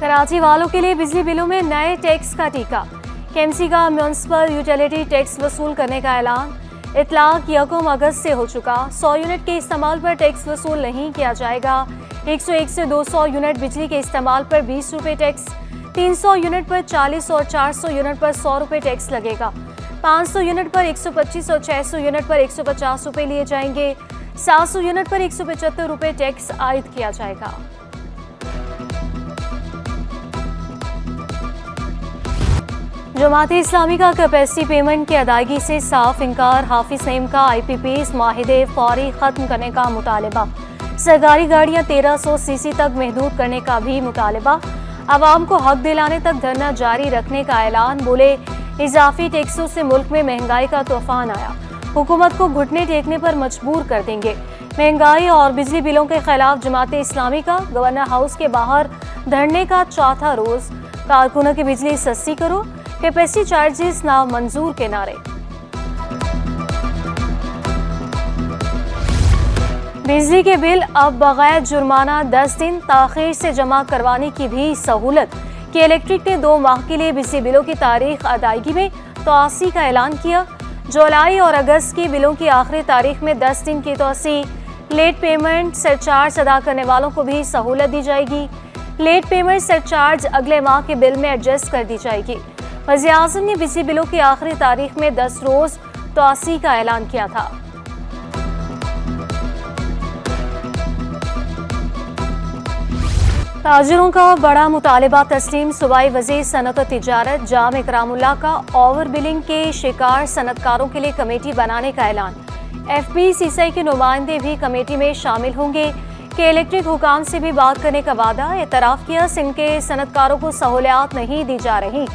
कराची वालों के लिए बिजली बिलों में नए टैक्स का टीका। केएमसी का म्यूनिसिपल यूटिलिटी टैक्स वसूल करने का ऐलान। इतलाक 1 अगस्त से हो चुका। 100 यूनिट के इस्तेमाल पर टैक्स वसूल नहीं किया जाएगा। 101 से 200 यूनिट बिजली के इस्तेमाल पर 20 रुपये टैक्स, 300 यूनिट पर 40 और 400 यूनिट पर 100 रुपये टैक्स लगेगा। 500 यूनिट पर 125 और 600 यूनिट पर 150 रुपये लिए जाएंगे। 700 यूनिट पर 175 रुपये टैक्स आयद किया जाएगा। जमात-ए इस्लामी का कैपेसिटी पेमेंट की अदायगी से साफ इनकार। हाफिज सईद का IPPs माहिदे फौरी खत्म करने का मुतालबा। सरकारी गाड़ियां 1300 सीसी तक महदूद करने का भी मुतालबा। आवाम को हक दिलाने तक धरना जारी रखने का ऐलान। बोले इजाफी टैक्सों से मुल्क में महंगाई का तूफान आया, हुकूमत को घुटने टेकने पर मजबूर कर देंगे। महंगाई और बिजली बिलों के खिलाफ जमात-ए इस्लामी का गवर्नर हाउस के बाहर धरने का चौथा रोज। कारकुनों की बिजली सस्ती करो, कैपेसिटी चार्जेस ना मंजूर के नारे। बिजली के बिल अब बगैर जुर्माना 10 दिन ताखीर से जमा करवाने की भी सहूलत। कि इलेक्ट्रिक ने 2 माह के लिए बिजली बिलों की तारीख अदायगी में तोसी का ऐलान किया। जुलाई और अगस्त की बिलों की आखिरी तारीख में 10 दिन की तोसी। लेट पेमेंट सरचार्ज अदा करने वालों को भी सहूलत दी जाएगी। लेट पेमेंट सरचार्ज अगले माह के बिल में एडजस्ट कर दी जाएगी। वज़ीर-ए-आज़म ने बिजली बिलों की आखिरी तारीख में 10 रोज तोसी का ऐलान किया था। ताजिरों का बड़ा मुतालिबा तस्लीम। सूबाई वज़ीर सनअत और तिजारत जाम इकरामुल्लाह का ओवर बिलिंग के शिकार सनअतकारों के लिए कमेटी बनाने का ऐलान। FPCCI के नुमाइंदे भी कमेटी में शामिल होंगे। कि इलेक्ट्रिक हुकाम से भी बात करने का वादा। एतराफ़ किया सिंध के सनअतकारों को सहूलियात नहीं दी जा रही।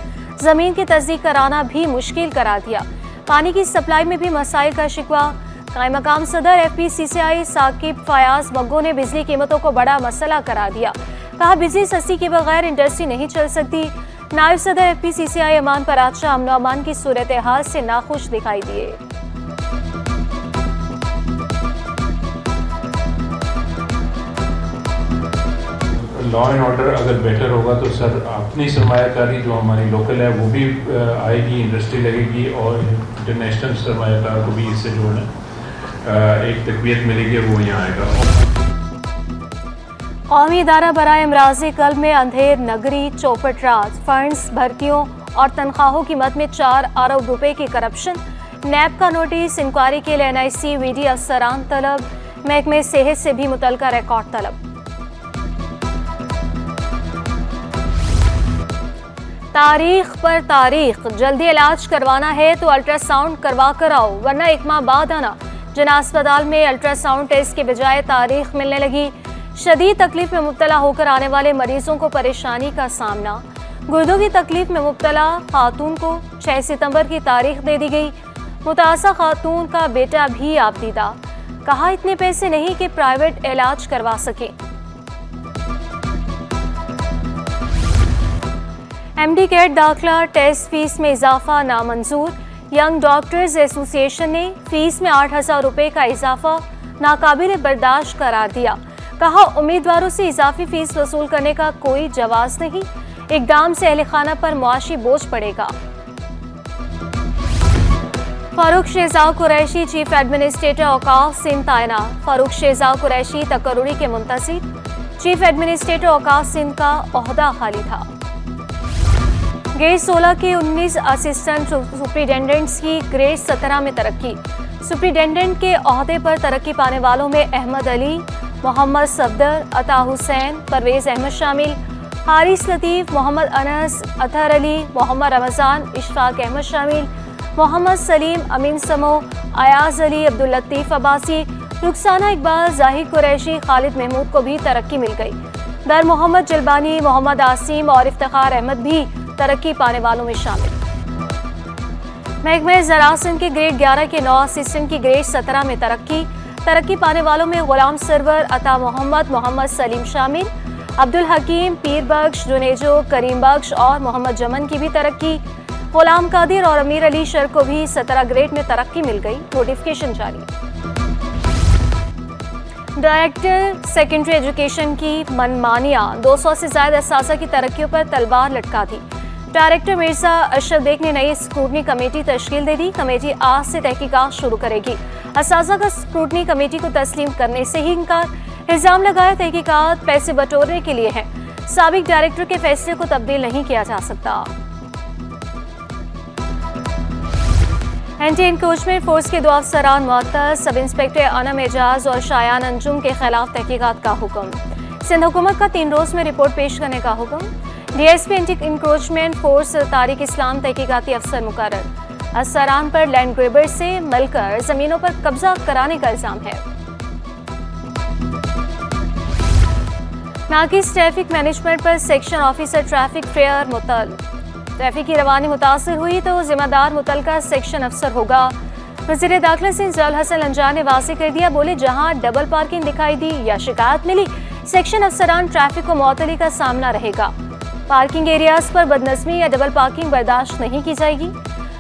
ज़मीन की तस्दीक कराना भी मुश्किल करा दिया। पानी की सप्लाई में भी मसाइल का शिकवा। कायम मकाम सदर FPCCI साकिब फयाज मग्गो ने बिजली कीमतों को बड़ा मसला करा दिया। कहा बिजली सस्ती के बगैर इंडस्ट्री नहीं चल सकती। नायब सदर FPCCI अमान पराचा अमन अमान की सूरत हाल से नाखुश दिखाई दिए। लॉ एंड ऑर्डर अगर बेटर होगा तो सर अपनी सरमायाकारी जो हमारी लोकल है वो भी आएगी, इंडस्ट्री लगेगी और इंटरनेशनल सरमायाकार को भी इससे जो है एक तकवीत मिलेगी, वो यहाँ आएगा। कौमी इदारा बराए अमराज़ कल्ब में अंधेर नगरी चौपट राज। फंड्स भर्तियों और तनख्वाहों की मद में 4 अरब रुपए की करप्शन। नैब का नोटिस। इंक्वायरी के लिए NIC VD अफसरान तलब। महकमे सेहत से भी मुतलका रिकॉर्ड तलब। तारीख पर तारीख। जल्दी इलाज करवाना है तो अल्ट्रासाउंड करवा कर आओ, वरना 1 माह बाद आना। जना अस्पताल में अल्ट्रासाउंड टेस्ट के बजाय तारीख मिलने लगी। शदीद तकलीफ में मुब्तला होकर आने वाले मरीजों को परेशानी का सामना। गुर्दों की तकलीफ में मुब्तला खातून को 6 सितंबर की तारीख दे दी गई। मुतासा खातून का बेटा भी आपदीदा। कहा इतने पैसे नहीं कि प्राइवेट इलाज करवा सके। MD कैट दाखिला टेस्ट फीस में इजाफा नामंजूर। यंग डॉक्टर्स एसोसिएशन ने फीस में 8000 रुपए का इजाफा नाकाबिल बर्दाश्त करार दिया। कहा उम्मीदवारों से इजाफी फीस वसूल करने का कोई जवाज नहीं। इकदाम से अहल खाना पर मुआशी बोझ पड़ेगा। फारूक शेजा कुरैशी चीफ एडमिनिस्ट्रेटर औकाफ सिंध तैनात। फारूक शेजा कुरैशी तकर्रुरी के मुंतसिब। चीफ एडमिनिस्ट्रेटर औकाफ सिंध का ओहदा खाली था। ग्रेड 16 के 19 असिस्टेंट सुप्रिटेंडेंट्स की ग्रेड 17 में तरक्की। सुप्रिटेंडेंट के ओहदे पर तरक्की पाने वालों में अहमद अली, मोहम्मद सफदर, अता हुसैन, परवेज अहमद शामिल। हारिस लतीफ़, मोहम्मद अनस, अतहर अली, मोहम्मद रमज़ान, इशफाक अहमद शामिल। मोहम्मद सलीम, अमीन समो, अयाज अली, अब्दुल लतीफ़ अब्बासी, रुखसाना इकबाल, जाहिद कुरैशी, खालिद महमूद को भी तरक्की मिल गई। दर मोहम्मद जलबानी, मोहम्मद आसिम और इफ्तिखार अहमद भी तरक्की पाने वालों में शामिल। महकमे ज़राअत के ग्रेड 11 के 9 असिस्टेंट की ग्रेड 17 में तरक्की पाने वालों में गुलाम सरवर, अता मोहम्मद, मोहम्मद सलीम शामिल। अब्दुल हकीम, पीर बख्श, जुनेजो, करीम बख्श और मोहम्मद जमन की भी तरक्की। गुलाम कादिर और अमीर अली शर को भी 17 ग्रेड में तरक्की मिल गई। नोटिफिकेशन जारी। डायरेक्टर सेकेंडरी एजुकेशन की मनमानियां 200 से ज्यादा असासा की तरक्कियों पर तलवार लटका दी। डायरेक्टर मिर्जा अशरफ बेग ने नई स्क्रूटनी कमेटी तश्कील दे दी। कमेटी आज से तहकीकात शुरू करेगी। असासा का स्क्रूटनी कमेटी को तस्लीम करने से ही इनकार। इल्जाम लगाया तहकीकात पैसे बटोरने के लिए है। साबिक डायरेक्टर के फैसले को तब्दील नहीं किया जा सकता। एंटी एनक्रोचमेंट फोर्स के 2 अफसरान मुअत्तल, सब इंस्पेक्टर अनम एजाज और शायान अंजुम के खिलाफ तहकीकात का हुक्म। सिंध हुकूमत का 3 रोज में रिपोर्ट पेश करने का हुक्म। DSP anti encroachment force Tariq Islam तहकीकाती अफसर मुकर्रर। अफसरान पर लैंड ग्रेबर से मिलकर जमीनों पर कब्जा कराने का इल्जाम है। नाकिस ट्रैफिक मैनेजमेंट पर सेक्शन ऑफिसर ट्रैफिक फेयर मुतल। ट्रैफिक की रवानी मुतासर हुई तो जिम्मेदार मुतलका सेक्शन अफसर होगा। वज़ीर दाखिला से जयाउल हसन लंजार ने वाज़ेह कर दिया, बोले जहां डबल पार्किंग दिखाई दी या शिकायत मिली, सेक्शन अफसरान ट्रैफिक को मुअत्तली का सामना रहेगा। पार्किंग एरियाज पर बदनज़मी या डबल पार्किंग बर्दाश्त नहीं की जाएगी।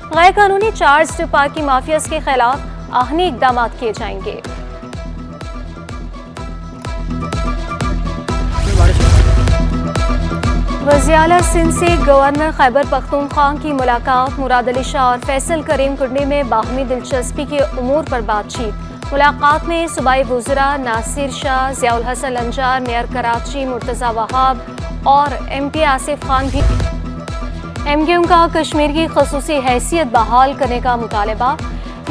गैर कानूनी चार्ज पार्किंग माफियाज के खिलाफ आहनी इकदाम किए जाएंगे। वज़ीर आला सिंध से गवर्नर खैबर पख्तूनख्वा की मुलाकात। मुराद अली शाह और फैसल करीम कुंडी में बाहमी दिलचस्पी के उमूर पर बातचीत। मुलाकात में सूबाई वज़रा नासिर शाह, जयाउल हसन लंजार, मेयर कराची मुर्तज़ा वहाब और MP आसिफ खान भी। MQM का कश्मीर की खसूसी हैसियत बहाल करने का मुतालबा।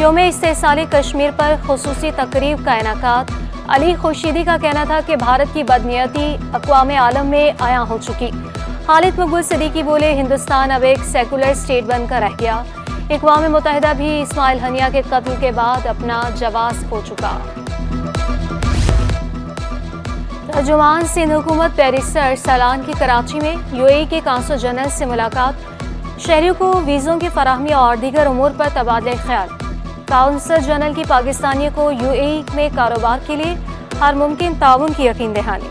योम इस्तेसाल कश्मीर पर खसूसी तकरीब का इनेकाद। अली खुर्शीदी का कहना था कि भारत की बदनीयती अक़वाम आलम में आया हो चुकी। खालिद मकबूल सिद्दीकी बोले, हिंदुस्तान अब एक सेकुलर स्टेट बनकर रह गया। अक़वाम मुत्तहिदा भी इस्माइल हनिया के कत्ल के बाद अपना जवाब खो चुका। तर्जुमान सिंध हुकूमत बैरिस्टर सलान की कराची में UAE के काउंसल जनरल से मुलाकात। शहरियों को वीज़ों की फराहमी और दीगर उमूर पर तबादले ख्याल। काउंसल जनरल की पाकिस्तानियों को UAE में कारोबार के लिए हर मुमकिन ताउन की यकीन दहानी।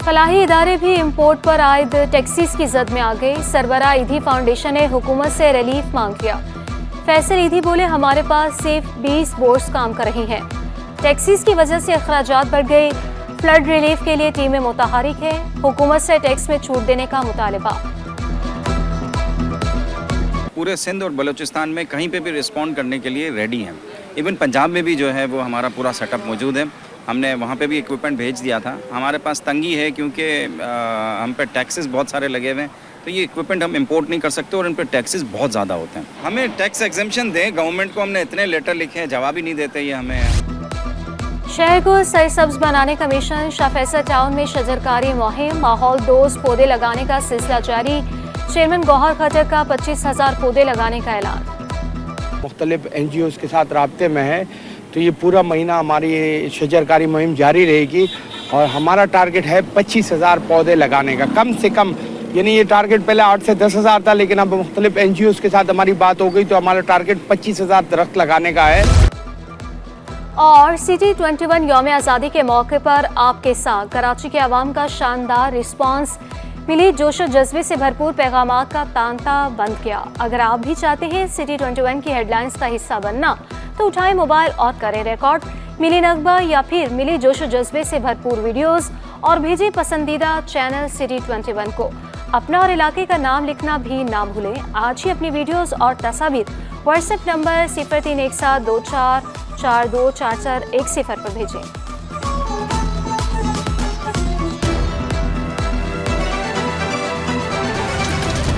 फलाही इदारे भी इम्पोर्ट पर आयद टैक्सीज की जद में आ गए। सरबरा ईदी फाउंडेशन ने हुकूमत से रिलीफ मांग लिया। फैसल ईदी बोले, हमारे पास सिर्फ 20 बोर्ड्स काम कर रही हैं। टैक्सीज की वजह से अखराजात बढ़ गए। फ्लड रिलीफ के लिए टीमें मुतहरिक है। हुकूमत से टैक्स में छूट देने का मुतालबा। पूरे सिंध और बलूचिस्तान में कहीं पे भी रिस्पॉन्ड करने के लिए रेडी हैं। इवन पंजाब में भी जो है वो हमारा पूरा सेटअप मौजूद है। हमने वहाँ पे भी इक्विपमेंट भेज दिया था। हमारे पास तंगी है क्योंकि हम पे टैक्सेस बहुत सारे लगे हुए हैं, तो ये इक्विपमेंट हम इंपोर्ट नहीं कर सकते और इन पे टैक्सेस बहुत ज़्यादा होते हैं। हमें टैक्स एग्जेम्पशन दें, गवर्नमेंट को हमने इतने लेटर लिखे हैं, जवाब ही नहीं देते ये हमें। शहर को सरसब्ज बनाने का मिशन। शाह फैसल टाउन में शजरकारी मुहिम। माहौल दोस्त पौधे लगाने का सिलसिला जारी। चेयरमैन गौहर खटर का 25,000 पौधे लगाने का ऐलान। मुख्तलिफ NGOs के साथ राब्ते में है, तो ये पूरा महीना हमारी शजरकारी मुहिम जारी रहेगी और हमारा टारगेट है 25,000 पौधे लगाने का कम से कम। यानी ये टारगेट पहले 8 से 10,000 था, लेकिन अब मुख्तलिफ NGOs के साथ हमारी बात हो गई तो हमारा टारगेट 25,000 दरख्त लगाने का है। और City 21 यौम आज़ादी के मौके पर आपके साथ कराची के अवाम का शानदार रिस्पांस। मिली जोश और जज्बे से भरपूर पैगामात का तांता बंद किया। अगर आप भी चाहते हैं City 21 की हेडलाइंस का हिस्सा बनना, तो उठाएं मोबाइल और करें रिकॉर्ड। मिली नगमा या फिर मिली जोश और जज्बे से भरपूर वीडियोस और भेजें पसंदीदा चैनल City 21 को। अपना और इलाके का नाम लिखना भी ना भूलें। आज ही अपनी वीडियोस और तस्वीर व्हाट्सएप नंबर 031724424410 पर भेजें।